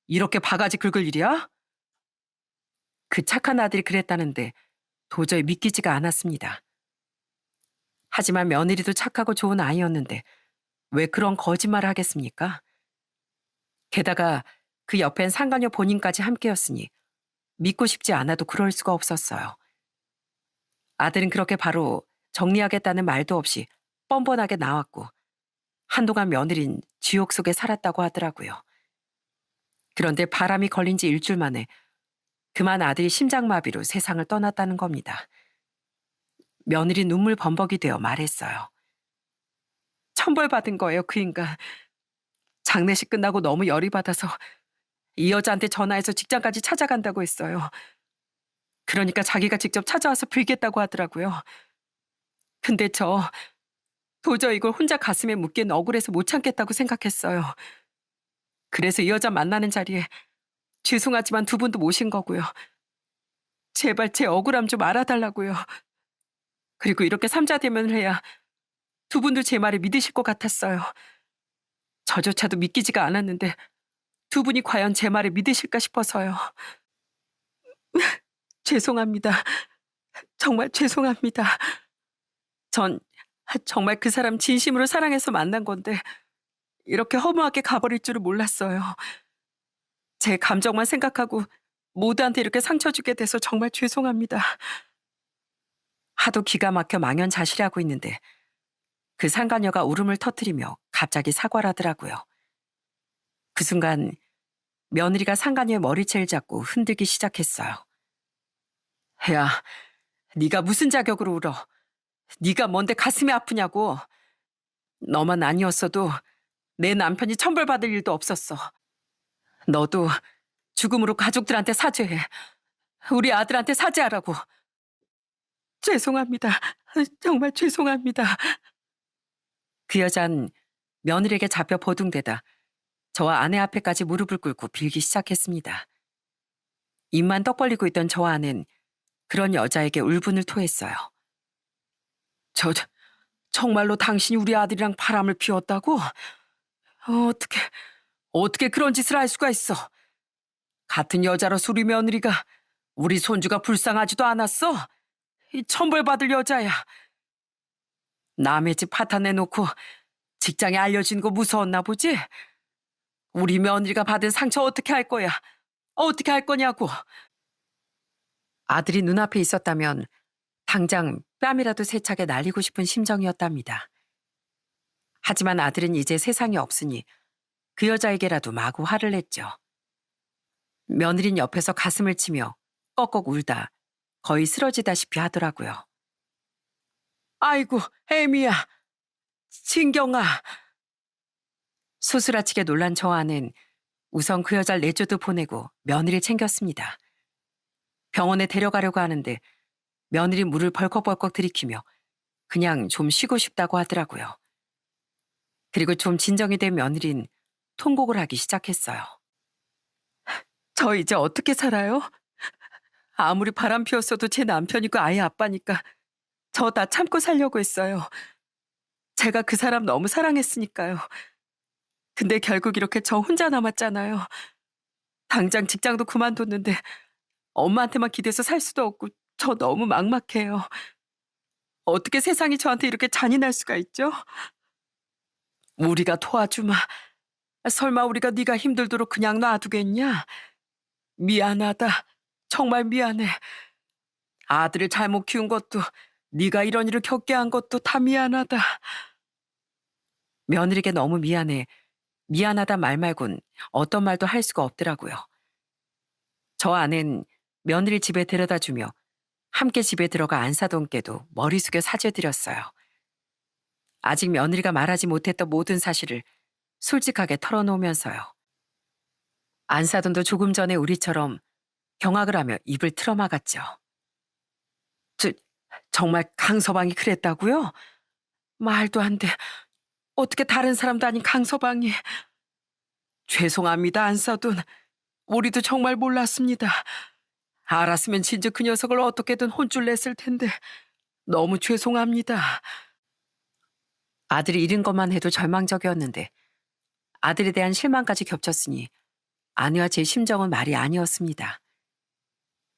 이렇게 바가지 긁을 일이야? 그 착한 아들이 그랬다는데 도저히 믿기지가 않았습니다. 하지만 며느리도 착하고 좋은 아이였는데 왜 그런 거짓말을 하겠습니까? 게다가 그 옆엔 상가녀 본인까지 함께였으니 믿고 싶지 않아도 그럴 수가 없었어요. 아들은 그렇게 바로 정리하겠다는 말도 없이 뻔뻔하게 나왔고 한동안 며느린 지옥 속에 살았다고 하더라고요. 그런데 바람이 걸린 지 일주일 만에 그만 아들이 심장마비로 세상을 떠났다는 겁니다. 며느리 눈물 범벅이 되어 말했어요. 천벌받은 거예요, 그 인간. 장례식 끝나고 너무 열이 받아서 이 여자한테 전화해서 직장까지 찾아간다고 했어요. 그러니까 자기가 직접 찾아와서 빌겠다고 하더라고요. 근데 저 도저히 이걸 혼자 가슴에 묻기엔 억울해서 못 참겠다고 생각했어요. 그래서 이 여자 만나는 자리에 죄송하지만 두 분도 모신 거고요. 제발 제 억울함 좀 알아달라고요. 그리고 이렇게 삼자대면을 해야 두 분도 제 말을 믿으실 것 같았어요. 저조차도 믿기지가 않았는데 두 분이 과연 제 말을 믿으실까 싶어서요. 죄송합니다. 정말 죄송합니다. 전 정말 그 사람 진심으로 사랑해서 만난 건데 이렇게 허무하게 가버릴 줄은 몰랐어요. 제 감정만 생각하고 모두한테 이렇게 상처 주게 돼서 정말 죄송합니다. 하도 기가 막혀 망연자실하고 있는데 그 상가녀가 울음을 터뜨리며 갑자기 사과를 하더라고요. 그 순간 며느리가 상가녀의 머리채를 잡고 흔들기 시작했어요. 야, 네가 무슨 자격으로 울어? 네가 뭔데 가슴이 아프냐고. 너만 아니었어도 내 남편이 천벌받을 일도 없었어. 너도 죽음으로 가족들한테 사죄해. 우리 아들한테 사죄하라고. 죄송합니다. 정말 죄송합니다. 그 여잔 며느리에게 잡혀 버둥대다 저와 아내 앞에까지 무릎을 꿇고 빌기 시작했습니다. 입만 떡 벌리고 있던 저와 아내는 그런 여자에게 울분을 토했어요. 정말로 당신이 우리 아들이랑 바람을 피웠다고? 어떻게 그런 짓을 할 수가 있어? 같은 여자로서 우리 며느리가 우리 손주가 불쌍하지도 않았어? 이 천벌받을 여자야. 남의 집 파탄내놓고 직장에 알려진 거 무서웠나 보지? 우리 며느리가 받은 상처 어떻게 할 거야? 어떻게 할 거냐고. 아들이 눈앞에 있었다면 당장 뺨이라도 세차게 날리고 싶은 심정이었답니다. 하지만 아들은 이제 세상에 없으니 그 여자에게라도 마구 화를 냈죠. 며느린 옆에서 가슴을 치며 꺽꺽 울다 거의 쓰러지다시피 하더라고요. 아이고, 애미야, 진경아. 소스라치게 놀란 저 아는 우선 그 여자를 내쫓도 보내고 며느리를 챙겼습니다. 병원에 데려가려고 하는데 며느리 물을 벌컥벌컥 들이키며 그냥 좀 쉬고 싶다고 하더라고요. 그리고 좀 진정이 된 며느린 통곡을 하기 시작했어요. 저 이제 어떻게 살아요? 아무리 바람 피웠어도 제 남편이고 아이 아빠니까 저 다 참고 살려고 했어요. 제가 그 사람 너무 사랑했으니까요. 근데 결국 이렇게 저 혼자 남았잖아요. 당장 직장도 그만뒀는데 엄마한테만 기대서 살 수도 없고 저 너무 막막해요. 어떻게 세상이 저한테 이렇게 잔인할 수가 있죠? 우리가 도와주마. 설마 우리가 네가 힘들도록 그냥 놔두겠냐? 미안하다. 정말 미안해. 아들을 잘못 키운 것도 네가 이런 일을 겪게 한 것도 다 미안하다. 며느리에게 너무 미안해. 미안하다 말 말곤 어떤 말도 할 수가 없더라고요. 저 아낸 며느리 집에 데려다주며 함께 집에 들어가 안 사돈 께도 머리 숙여 사죄드렸어요. 아직 며느리가 말하지 못했던 모든 사실을 솔직하게 털어놓으면서요. 안 사돈도 조금 전에 우리처럼 경악을 하며 입을 틀어막았죠. 저, 정말 강서방이 그랬다고요? 말도 안 돼. 어떻게 다른 사람도 아닌 강서방이. 죄송합니다, 안사돈. 우리도 정말 몰랐습니다. 알았으면 진즉 그 녀석을 어떻게든 혼쭐 냈을 텐데 너무 죄송합니다. 아들이 잃은 것만 해도 절망적이었는데 아들에 대한 실망까지 겹쳤으니 아내와 제 심정은 말이 아니었습니다.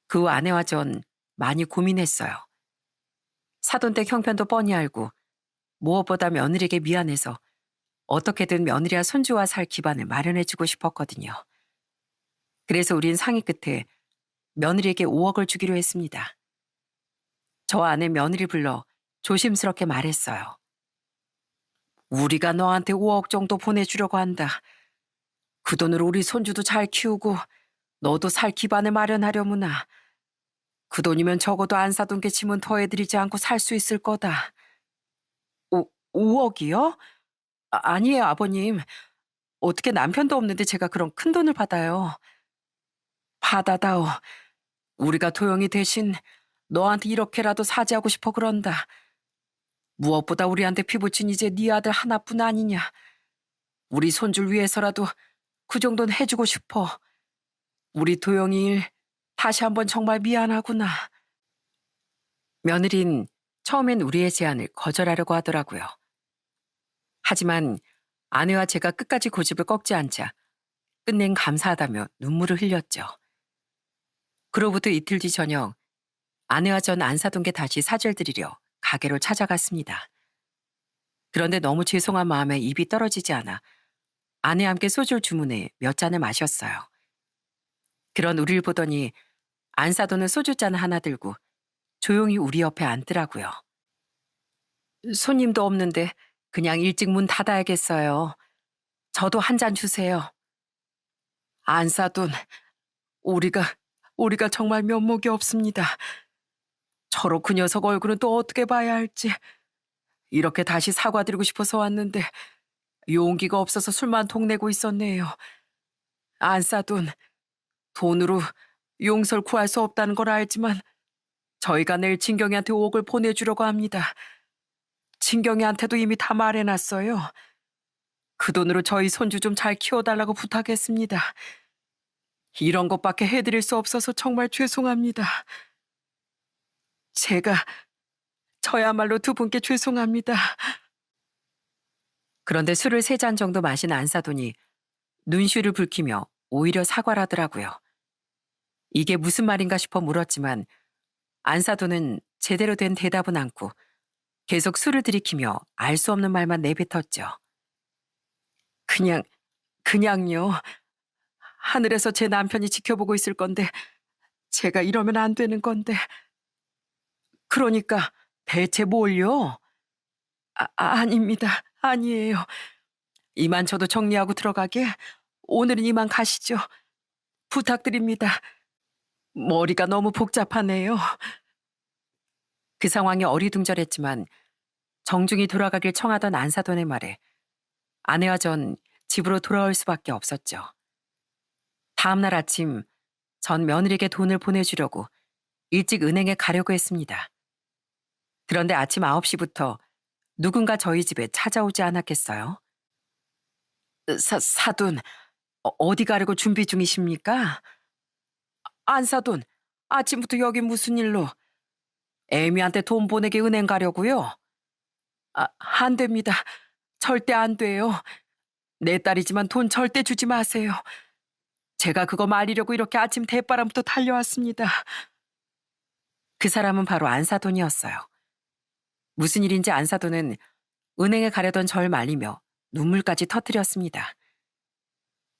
그 후 아내와 전 많이 고민했어요. 사돈댁 형편도 뻔히 알고 무엇보다 며느리에게 미안해서 어떻게든 며느리와 손주와 살 기반을 마련해주고 싶었거든요. 그래서 우린 상의 끝에 며느리에게 5억을 주기로 했습니다. 저 아내 며느리 불러 조심스럽게 말했어요. 우리가 너한테 5억 정도 보내주려고 한다. 그 돈으로 우리 손주도 잘 키우고 너도 살 기반을 마련하려무나. 그 돈이면 적어도 안 사돈 게 짐은 더해드리지 않고 살 수 있을 거다. 5억이요? 아니에요, 아버님. 어떻게 남편도 없는데 제가 그런 큰 돈을 받아요. 받아다오. 우리가 도영이 대신 너한테 이렇게라도 사죄하고 싶어 그런다. 무엇보다 우리한테 피부친 이제 네 아들 하나뿐 아니냐. 우리 손주를 위해서라도 그 정도는 해주고 싶어. 우리 도영이 일 다시 한번 정말 미안하구나. 며느린 처음엔 우리의 제안을 거절하려고 하더라고요. 하지만 아내와 제가 끝까지 고집을 꺾지 않자 끝낸 감사하다며 눈물을 흘렸죠. 그로부터 이틀 뒤 저녁 아내와 전 안사돈께 다시 사죄를 드리려 가게로 찾아갔습니다. 그런데 너무 죄송한 마음에 입이 떨어지지 않아 아내와 함께 소주를 주문해 몇 잔을 마셨어요. 그런 우리를 보더니 안사돈은 소주잔 하나 들고 조용히 우리 옆에 앉더라고요. 손님도 없는데 그냥 일찍 문 닫아야겠어요. 저도 한 잔 주세요. 안사돈, 우리가 정말 면목이 없습니다. 저로 그 녀석 얼굴은 또 어떻게 봐야 할지. 이렇게 다시 사과드리고 싶어서 왔는데 용기가 없어서 술만 독내고 있었네요. 안사돈, 돈으로 용서를 구할 수 없다는 걸 알지만 저희가 내일 진경이한테 5억을 보내주려고 합니다. 진경이한테도 이미 다 말해놨어요. 그 돈으로 저희 손주 좀 잘 키워달라고 부탁했습니다. 이런 것밖에 해드릴 수 없어서 정말 죄송합니다. 제가 저야말로 두 분께 죄송합니다. 그런데 술을 3잔 정도 마신 안사돈이 눈시울을 붉히며 오히려 사과를 하더라고요. 이게 무슨 말인가 싶어 물었지만 안사돈은 제대로 된 대답은 않고 계속 술을 들이키며 알 수 없는 말만 내뱉었죠. 그냥요. 하늘에서 제 남편이 지켜보고 있을 건데 제가 이러면 안 되는 건데. 그러니까 대체 뭘요? 아닙니다. 아니에요. 이만 저도 정리하고 들어가게. 오늘은 이만 가시죠. 부탁드립니다. 머리가 너무 복잡하네요. 그 상황이 어리둥절했지만 정중히 돌아가길 청하던 안사돈의 말에 아내와 전 집으로 돌아올 수밖에 없었죠. 다음 날 아침 전 며느리에게 돈을 보내주려고 일찍 은행에 가려고 했습니다. 그런데 아침 9시부터 누군가 저희 집에 찾아오지 않았겠어요? 사돈, 어디 가려고 준비 중이십니까? 안사돈, 아침부터 여기 무슨 일로? 애미한테 돈 보내게 은행 가려고요? 안 됩니다. 절대 안 돼요. 내 딸이지만 돈 절대 주지 마세요. 제가 그거 말리려고 이렇게 아침 대바람부터 달려왔습니다. 그 사람은 바로 안사돈이었어요. 무슨 일인지 안사돈은 은행에 가려던 절 말리며 눈물까지 터뜨렸습니다.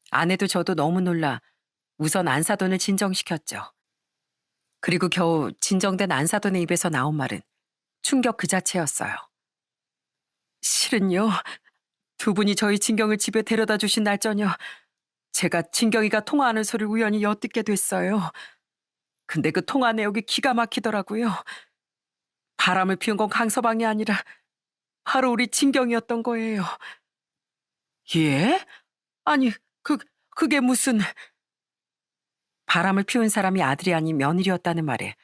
아내도 저도 너무 놀라 우선 안사돈을 진정시켰죠. 그리고 겨우 진정된 안사돈의 입에서 나온 말은 충격 그 자체였어요. 실은요, 두 분이 저희 진경을 집에 데려다 주신 날 저녁 제가 진경이가 통화하는 소리를 우연히 엿듣게 됐어요. 근데 그 통화 내역이 기가 막히더라고요. 바람을 피운 건 강서방이 아니라 바로 우리 진경이었던 거예요. 예? 아니, 그게 무슨... 바람을 피운 사람이 아들이 아닌 며느리였다는 말에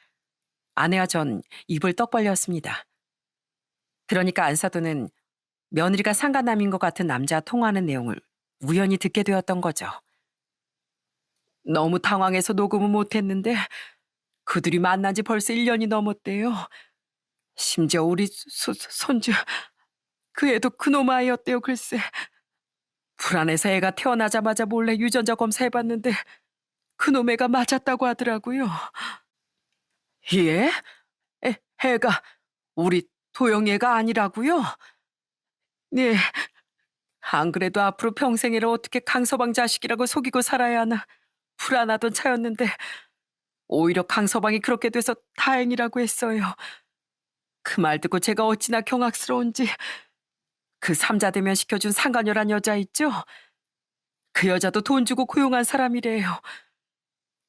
아내와 전 입을 떡 벌렸습니다. 그러니까 안사돈은 며느리가 상간남인 것 같은 남자와 통화하는 내용을 우연히 듣게 되었던 거죠. 너무 당황해서 녹음은 못했는데 그들이 만난 지 벌써 1년이 넘었대요. 심지어 우리 손주, 그 애도 그놈 아이였대요, 글쎄. 불안해서 애가 태어나자마자 몰래 유전자 검사해봤는데 그놈 애가 맞았다고 하더라고요. 예? 애가 우리 도영이 애가 아니라고요? 네. 안 그래도 앞으로 평생이라 어떻게 강서방 자식이라고 속이고 살아야 하나 불안하던 차였는데 오히려 강서방이 그렇게 돼서 다행이라고 했어요. 그 말 듣고 제가 어찌나 경악스러운지. 그 삼자대면 시켜준 상간녀란 여자 있죠? 그 여자도 돈 주고 고용한 사람이래요.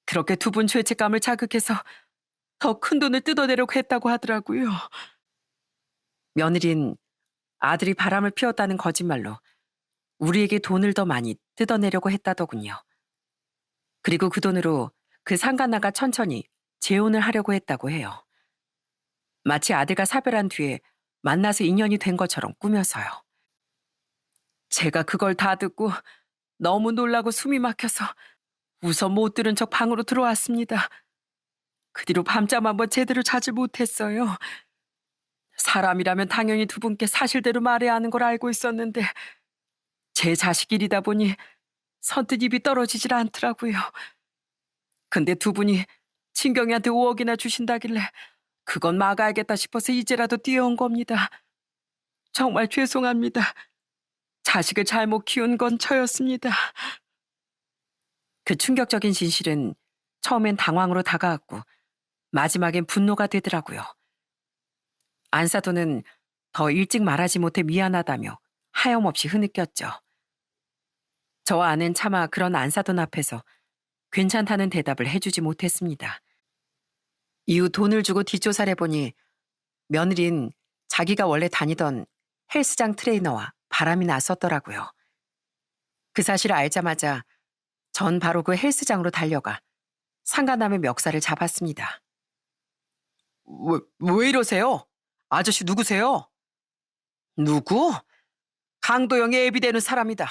그렇게 두 분 죄책감을 자극해서 더 큰 돈을 뜯어내려고 했다고 하더라고요. 며느린 아들이 바람을 피웠다는 거짓말로 우리에게 돈을 더 많이 뜯어내려고 했다더군요. 그리고 그 돈으로 그 상간나가 천천히 재혼을 하려고 했다고 해요. 마치 아들과 사별한 뒤에 만나서 인연이 된 것처럼 꾸며서요. 제가 그걸 다 듣고 너무 놀라고 숨이 막혀서 웃어 못 들은 척 방으로 들어왔습니다. 그 뒤로 밤잠 한번 제대로 자질 못했어요. 사람이라면 당연히 두 분께 사실대로 말해야 하는 걸 알고 있었는데 제 자식 일이다 보니 선뜻 입이 떨어지질 않더라고요. 근데 두 분이 친경이한테 5억이나 주신다길래 그건 막아야겠다 싶어서 이제라도 뛰어온 겁니다. 정말 죄송합니다. 자식을 잘못 키운 건 저였습니다. 그 충격적인 진실은 처음엔 당황으로 다가왔고 마지막엔 분노가 되더라고요. 안사돈은 더 일찍 말하지 못해 미안하다며 하염없이 흐느꼈죠. 저와 아는 차마 그런 안사돈 앞에서 괜찮다는 대답을 해주지 못했습니다. 이후 돈을 주고 뒷조사를 해보니 며느린 자기가 원래 다니던 헬스장 트레이너와 바람이 났었더라고요. 그 사실을 알자마자 전 바로 그 헬스장으로 달려가 상간남의 멱살을 잡았습니다. 왜 이러세요? 아저씨 누구세요? 누구? 강도영의 애비 되는 사람이다.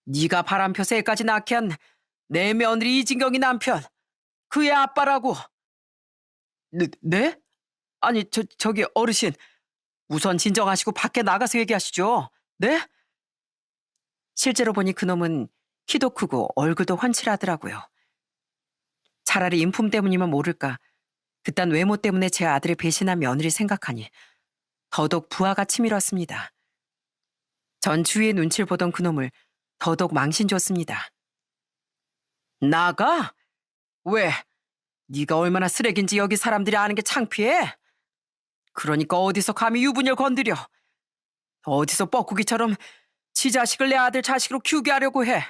네가 바람 펴서 애까지 낳게 한 내 며느리 이진경이 남편, 그의 아빠라고. 네? 아니 저기 어르신, 우선 진정하시고 밖에 나가서 얘기하시죠. 네? 실제로 보니 그놈은 키도 크고 얼굴도 훤칠하더라고요. 차라리 인품 때문이면 모를까 그딴 외모 때문에 제 아들을 배신한 며느리 생각하니 더더욱 부하가 치밀었습니다. 전 주위의 눈치를 보던 그놈을 더더욱 망신 줬습니다. 나가? 왜? 네가 얼마나 쓰레기인지 여기 사람들이 아는 게 창피해? 그러니까 어디서 감히 유부녀를 건드려? 어디서 뻐꾸기처럼 지 자식을 내 아들 자식으로 키우게 하려고 해?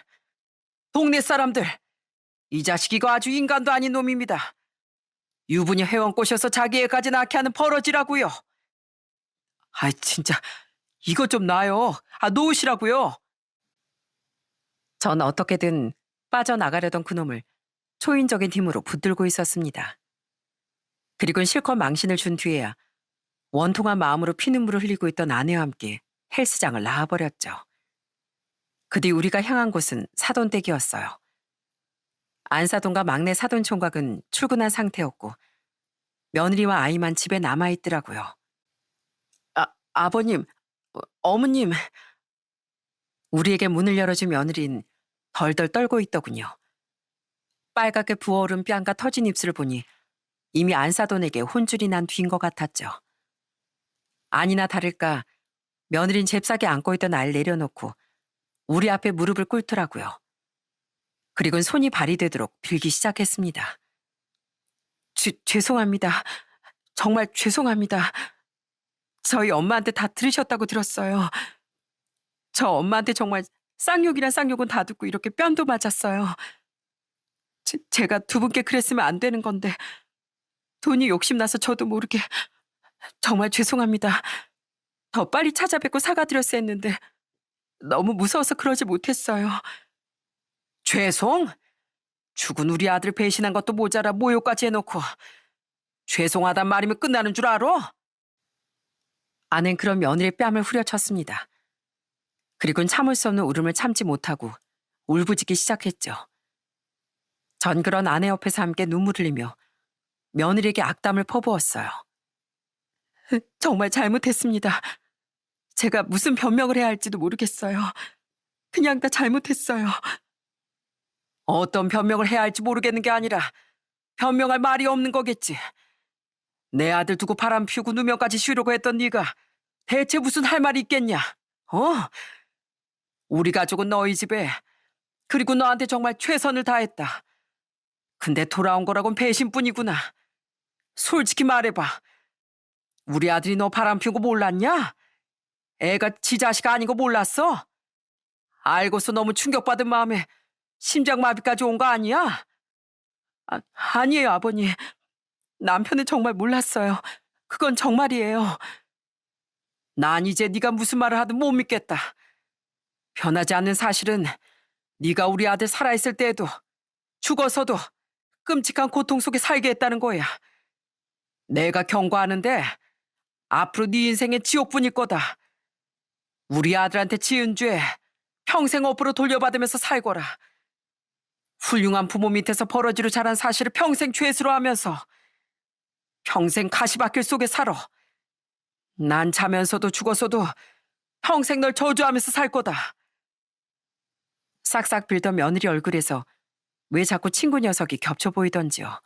동네 사람들, 이 자식 이거 아주 인간도 아닌 놈입니다. 유부녀 회원 꼬셔서 자기 애까지 낳게 하는 버러지라고요. 아이 진짜 이것 좀 놔요. 놓으시라고요. 전 어떻게든 빠져나가려던 그놈을 초인적인 힘으로 붙들고 있었습니다. 그리곤 실컷 망신을 준 뒤에야 원통한 마음으로 피눈물을 흘리고 있던 아내와 함께 헬스장을 나와버렸죠. 그 뒤 우리가 향한 곳은 사돈댁이었어요. 안사돈과 막내 사돈 총각은 출근한 상태였고 며느리와 아이만 집에 남아 있더라고요. 아버님, 어머님. 우리에게 문을 열어준 며느린 덜덜 떨고 있더군요. 빨갛게 부어오른 뺨과 터진 입술을 보니 이미 안사돈에게 혼쭐이 난 뒤인 것 같았죠. 아니나 다를까 며느린 잽싸게 안고 있던 아이를 내려놓고 우리 앞에 무릎을 꿇더라고요. 그리고는 손이 발이 되도록 빌기 시작했습니다. 죄송합니다. 정말 죄송합니다. 저희 엄마한테 다 들으셨다고 들었어요. 저 엄마한테 정말 쌍욕이란 쌍욕은 다 듣고 이렇게 뺨도 맞았어요. 제가 두 분께 그랬으면 안 되는 건데 돈이 욕심나서 저도 모르게 정말 죄송합니다. 더 빨리 찾아뵙고 사과드렸어야 했는데 너무 무서워서 그러지 못했어요. 죄송? 죽은 우리 아들 배신한 것도 모자라 모욕까지 해놓고 죄송하단 말이면 끝나는 줄 알아? 아낸 그런 며느리의 뺨을 후려쳤습니다. 그리고는 참을 수 없는 울음을 참지 못하고 울부짖기 시작했죠. 전 그런 아내 옆에서 함께 눈물을 흘리며 며느리에게 악담을 퍼부었어요. 정말 잘못했습니다. 제가 무슨 변명을 해야 할지도 모르겠어요. 그냥 다 잘못했어요. 어떤 변명을 해야 할지 모르겠는 게 아니라 변명할 말이 없는 거겠지. 내 아들 두고 바람 피우고 누명까지 씌우려고 했던 네가 대체 무슨 할 말이 있겠냐? 어? 우리 가족은 너희 집에 그리고 너한테 정말 최선을 다했다. 근데 돌아온 거라곤 배신뿐이구나. 솔직히 말해봐. 우리 아들이 너 바람 피운 거 몰랐냐? 애가 지 자식 아닌 거 몰랐어? 알고서 너무 충격받은 마음에 심장마비까지 온 거 아니야? 아니에요, 아버님. 남편은 정말 몰랐어요. 그건 정말이에요. 난 이제 네가 무슨 말을 하든 못 믿겠다. 변하지 않는 사실은 네가 우리 아들 살아있을 때에도 죽어서도 끔찍한 고통 속에 살게 했다는 거야. 내가 경고하는데 앞으로 네 인생의 지옥뿐일 거다. 우리 아들한테 지은 죄 평생 업으로 돌려받으면서 살거라. 훌륭한 부모 밑에서 버러지로 자란 사실을 평생 죄스러워하면서 평생 가시밭길 속에 살아. 난 자면서도 죽어서도 평생 널 저주하면서 살 거다. 싹싹 빌던 며느리 얼굴에서 왜 자꾸 친구 녀석이 겹쳐 보이던지요.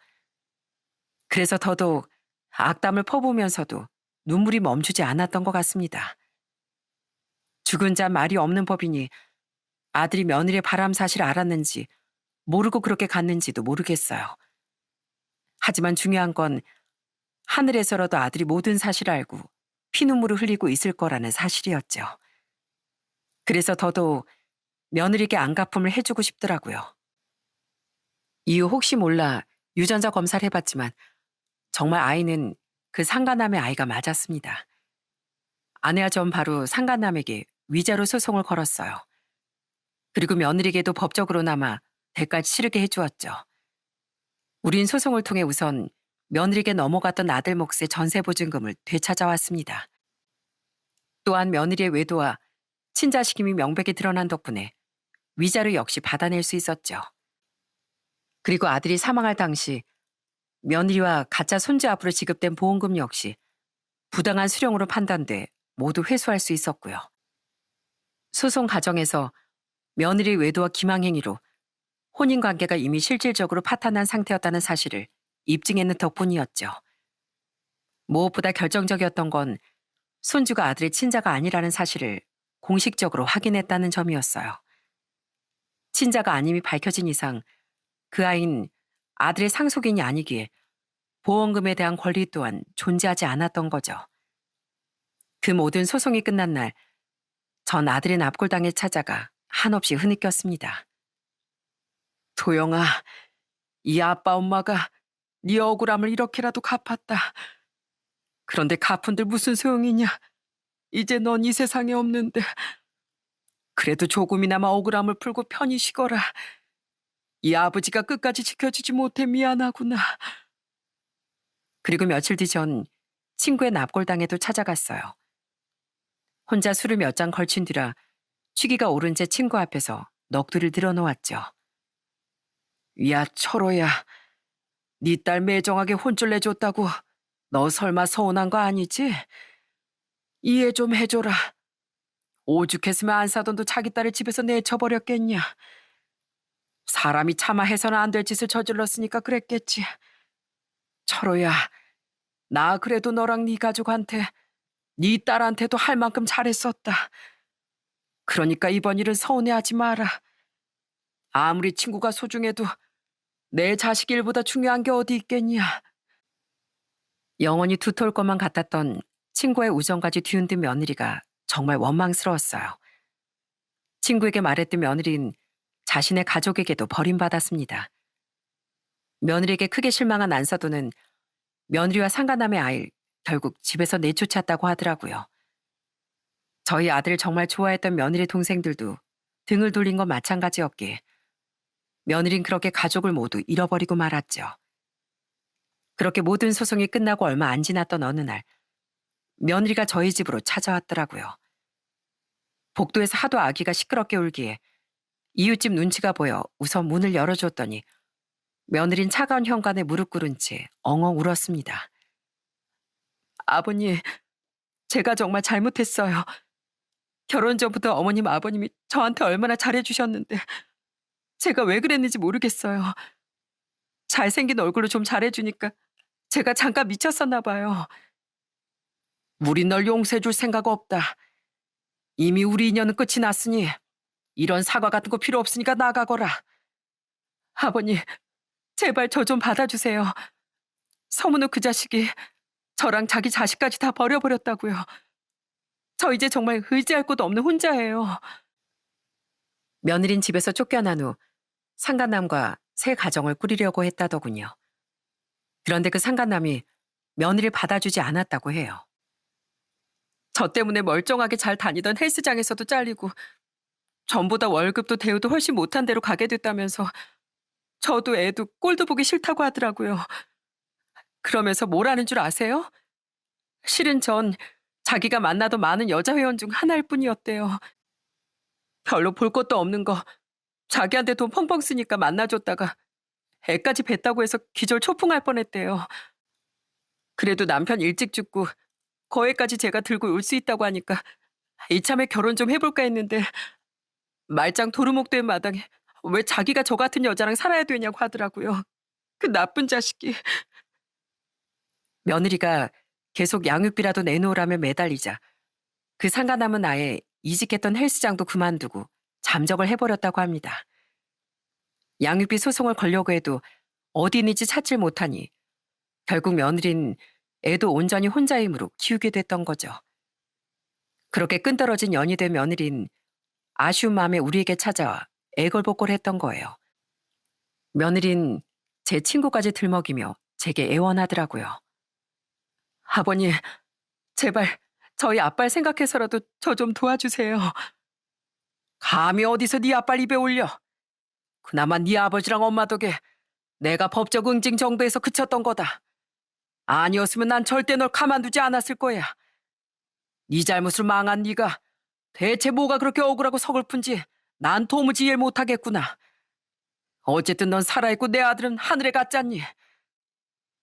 그래서 더더욱 악담을 퍼부으면서도 눈물이 멈추지 않았던 것 같습니다. 죽은 자 말이 없는 법이니 아들이 며느리의 바람 사실을 알았는지 모르고 그렇게 갔는지도 모르겠어요. 하지만 중요한 건 하늘에서라도 아들이 모든 사실을 알고 피눈물을 흘리고 있을 거라는 사실이었죠. 그래서 더더욱 며느리에게 안갚음을 해주고 싶더라고요. 이후 혹시 몰라 유전자 검사를 해봤지만 정말 아이는 그 상간남의 아이가 맞았습니다. 아내와 전 바로 상간남에게 위자료 소송을 걸었어요. 그리고 며느리에게도 법적으로나마 대가를 치르게 해주었죠. 우린 소송을 통해 우선 며느리에게 넘어갔던 아들 몫의 전세보증금을 되찾아왔습니다. 또한 며느리의 외도와 친자식임이 명백히 드러난 덕분에 위자료 역시 받아낼 수 있었죠. 그리고 아들이 사망할 당시 며느리와 가짜 손주 앞으로 지급된 보험금 역시 부당한 수령으로 판단돼 모두 회수할 수 있었고요. 소송 과정에서 며느리 외도와 기망행위로 혼인관계가 이미 실질적으로 파탄난 상태였다는 사실을 입증해낸 덕분이었죠. 무엇보다 결정적이었던 건 손주가 아들의 친자가 아니라는 사실을 공식적으로 확인했다는 점이었어요. 친자가 아님이 밝혀진 이상 그 아이는 아들의 상속인이 아니기에 보험금에 대한 권리 또한 존재하지 않았던 거죠. 그 모든 소송이 끝난 날, 전 아들의 납골당에 찾아가 한없이 흐느꼈습니다. 도영아, 이 아빠 엄마가 네 억울함을 이렇게라도 갚았다. 그런데 갚은들 무슨 소용이냐? 이제 넌 이 세상에 없는데. 그래도 조금이나마 억울함을 풀고 편히 쉬거라. 이 아버지가 끝까지 지켜주지 못해 미안하구나. 그리고 며칠 뒤 전 친구의 납골당에도 찾아갔어요. 혼자 술을 몇 잔 걸친 뒤라 취기가 오른 채 친구 앞에서 넋두리를 들어놓았죠. 야, 철호야. 네 딸 매정하게 혼쭐 내줬다고 너 설마 서운한 거 아니지? 이해 좀 해줘라. 오죽했으면 안사돈도 자기 딸을 집에서 내쳐버렸겠냐. 사람이 차마 해서는 안 될 짓을 저질렀으니까 그랬겠지. 철호야, 나 그래도 너랑 네 가족한테, 네 딸한테도 할 만큼 잘했었다. 그러니까 이번 일은 서운해하지 마라. 아무리 친구가 소중해도 내 자식 일보다 중요한 게 어디 있겠냐. 영원히 두터울 것만 같았던 친구의 우정까지 뒤흔든 며느리가 정말 원망스러웠어요. 친구에게 말했던 며느리는 자신의 가족에게도 버림받았습니다. 며느리에게 크게 실망한 안사도는 며느리와 상간남의 아이를 결국 집에서 내쫓았다고 하더라고요. 저희 아들을 정말 좋아했던 며느리 동생들도 등을 돌린 건 마찬가지였기에 며느린 그렇게 가족을 모두 잃어버리고 말았죠. 그렇게 모든 소송이 끝나고 얼마 안 지났던 어느 날 며느리가 저희 집으로 찾아왔더라고요. 복도에서 하도 아기가 시끄럽게 울기에 이웃집 눈치가 보여 우선 문을 열어줬더니 며느린 차가운 현관에 무릎 꿇은 채 엉엉 울었습니다. 아버님, 제가 정말 잘못했어요. 결혼 전부터 어머님 아버님이 저한테 얼마나 잘해주셨는데 제가 왜 그랬는지 모르겠어요. 잘생긴 얼굴로 좀 잘해주니까 제가 잠깐 미쳤었나 봐요. 우린 널 용서해줄 생각 없다. 이미 우리 인연은 끝이 났으니 이런 사과 같은 거 필요 없으니까 나가거라. 아버님, 제발 저 좀 받아주세요. 서문우 그 자식이 저랑 자기 자식까지 다 버려버렸다고요. 저 이제 정말 의지할 곳 없는 혼자예요. 며느린 집에서 쫓겨난 후 상간남과 새 가정을 꾸리려고 했다더군요. 그런데 그 상간남이 며느리를 받아주지 않았다고 해요. 저 때문에 멀쩡하게 잘 다니던 헬스장에서도 잘리고 전보다 월급도 대우도 훨씬 못한 데로 가게 됐다면서 저도 애도 꼴도 보기 싫다고 하더라고요. 그러면서 뭘 하는 줄 아세요? 실은 전 자기가 만나던 많은 여자 회원 중 하나일 뿐이었대요. 별로 볼 것도 없는 거 자기한테 돈 펑펑 쓰니까 만나줬다가 애까지 뱄다고 해서 기절 초풍할 뻔했대요. 그래도 남편 일찍 죽고 거애까지 제가 들고 올 수 있다고 하니까 이참에 결혼 좀 해볼까 했는데 말짱 도루묵된 마당에 왜 자기가 저 같은 여자랑 살아야 되냐고 하더라고요. 그 나쁜 자식이. 며느리가 계속 양육비라도 내놓으라며 매달리자 그 상가남은 아예 이직했던 헬스장도 그만두고 잠적을 해버렸다고 합니다. 양육비 소송을 걸려고 해도 어디 있는지 찾질 못하니 결국 며느린 애도 온전히 혼자의 힘으로 키우게 됐던 거죠. 그렇게 끈떨어진 연이 된 며느린 아쉬운 마음에 우리에게 찾아와 애걸복걸했던 거예요. 며느린 제 친구까지 들먹이며 제게 애원하더라고요. 아버님, 제발 저희 아빠를 생각해서라도 저 좀 도와주세요. 감히 어디서 네 아빠를 입에 올려. 그나마 네 아버지랑 엄마 덕에 내가 법적 응징 정도에서 그쳤던 거다. 아니었으면 난 절대 널 가만두지 않았을 거야. 네 잘못을 망한 네가 대체 뭐가 그렇게 억울하고 서글픈지 난 도무지 이해를 못하겠구나. 어쨌든 넌 살아있고 내 아들은 하늘에 갔잖니.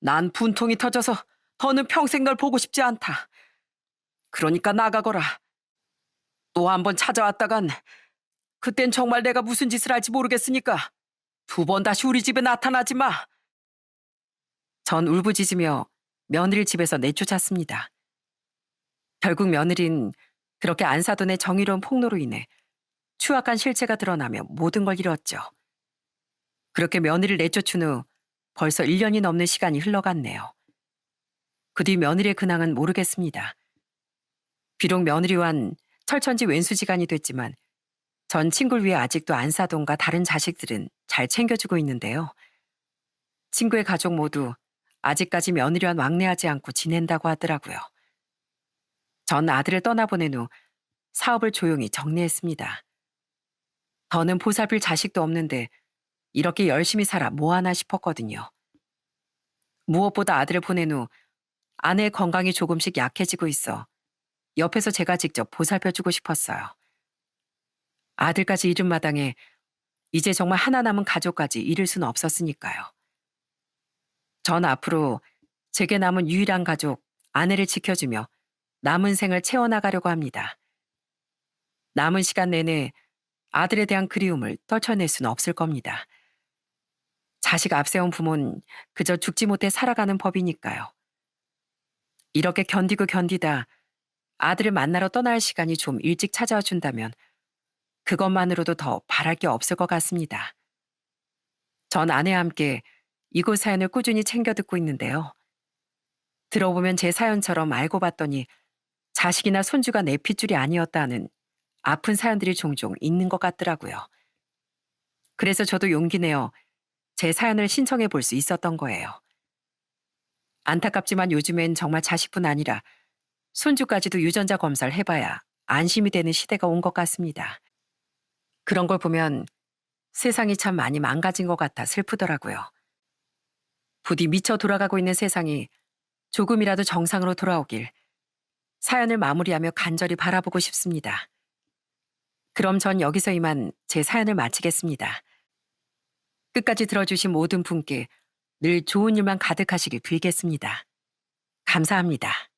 난 분통이 터져서 더는 평생 널 보고 싶지 않다. 그러니까 나가거라. 또 한 번 찾아왔다간 그땐 정말 내가 무슨 짓을 할지 모르겠으니까 두 번 다시 우리 집에 나타나지 마. 전 울부짖으며 며느리를 집에서 내쫓았습니다. 결국 며느린 그렇게 안사돈의 정의로운 폭로로 인해 추악한 실체가 드러나며 모든 걸 잃었죠. 그렇게 며느리를 내쫓은 후 벌써 1년이 넘는 시간이 흘러갔네요. 그 뒤 며느리의 근황은 모르겠습니다. 비록 며느리와는 철천지 왼수지간이 됐지만 전 친구를 위해 아직도 안사돈과 다른 자식들은 잘 챙겨주고 있는데요. 친구의 가족 모두 아직까지 며느리와 왕래하지 않고 지낸다고 하더라고요. 전 아들을 떠나보낸 후 사업을 조용히 정리했습니다. 더는 보살필 자식도 없는데 이렇게 열심히 살아 뭐하나 싶었거든요. 무엇보다 아들을 보낸 후 아내의 건강이 조금씩 약해지고 있어 옆에서 제가 직접 보살펴주고 싶었어요. 아들까지 잃은 마당에 이제 정말 하나 남은 가족까지 잃을 수는 없었으니까요. 전 앞으로 제게 남은 유일한 가족, 아내를 지켜주며 남은 생을 채워나가려고 합니다. 남은 시간 내내 아들에 대한 그리움을 떨쳐낼 수는 없을 겁니다. 자식 앞세운 부모는 그저 죽지 못해 살아가는 법이니까요. 이렇게 견디고 견디다 아들을 만나러 떠날 시간이 좀 일찍 찾아와 준다면 그것만으로도 더 바랄 게 없을 것 같습니다. 전 아내와 함께 이곳 사연을 꾸준히 챙겨 듣고 있는데요. 들어보면 제 사연처럼 알고 봤더니 자식이나 손주가 내 핏줄이 아니었다는 아픈 사연들이 종종 있는 것 같더라고요. 그래서 저도 용기 내어 제 사연을 신청해 볼 수 있었던 거예요. 안타깝지만 요즘엔 정말 자식뿐 아니라 손주까지도 유전자 검사를 해봐야 안심이 되는 시대가 온 것 같습니다. 그런 걸 보면 세상이 참 많이 망가진 것 같아 슬프더라고요. 부디 미쳐 돌아가고 있는 세상이 조금이라도 정상으로 돌아오길 사연을 마무리하며 간절히 바라보고 싶습니다. 그럼 전 여기서 이만 제 사연을 마치겠습니다. 끝까지 들어주신 모든 분께 늘 좋은 일만 가득하시길 빌겠습니다. 감사합니다.